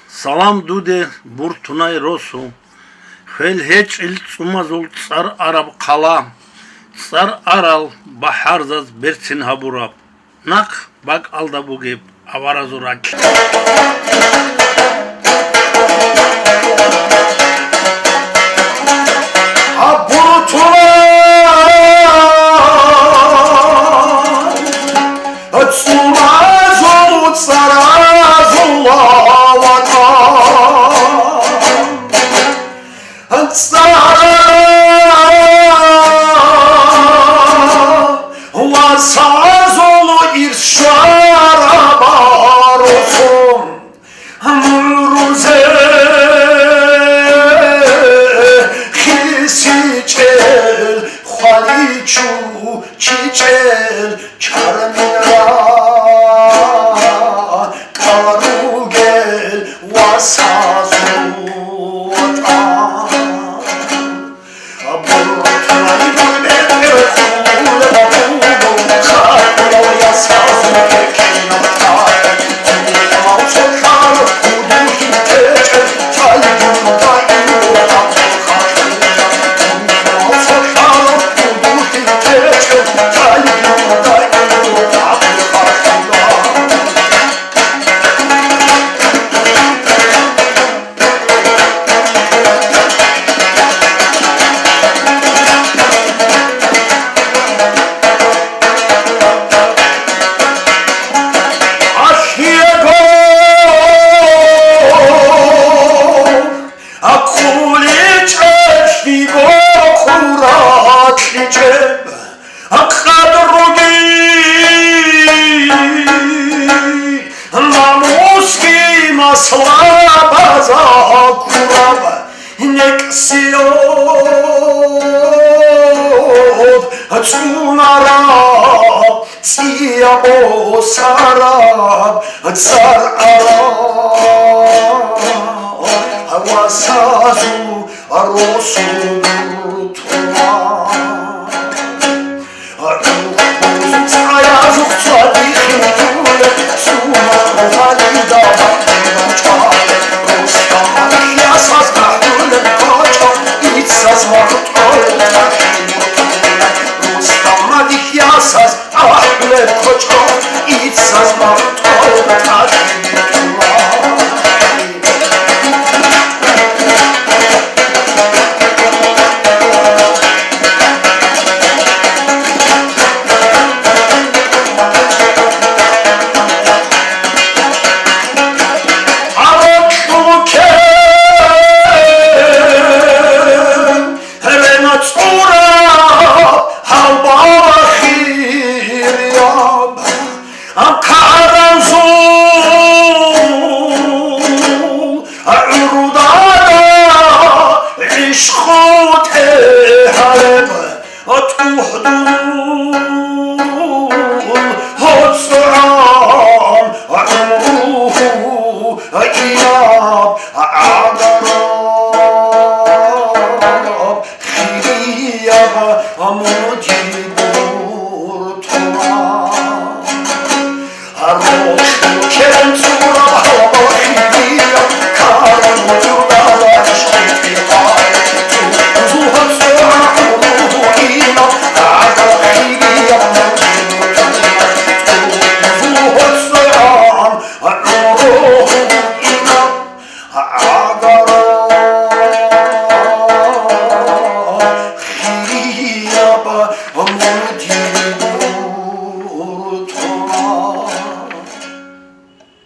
Salam dude burtunay rosu. Fel heç il tsumazul tsar arab kala. Tsar aral baharzaz bersin haburab. Nak bak alda bu gib avarazurak. Çiçel çarmıra karu gel vasazuta burutlayı bebe kule babu karo yasazu kekinata mausotar kudu hiteçel çaycunda yuva слава закурaba neksiyon Tsunara Tsiya o sarab Tsar arab Havasazu Arosu Durutuma Tsaya zukta dikhin tule Tsuma valida I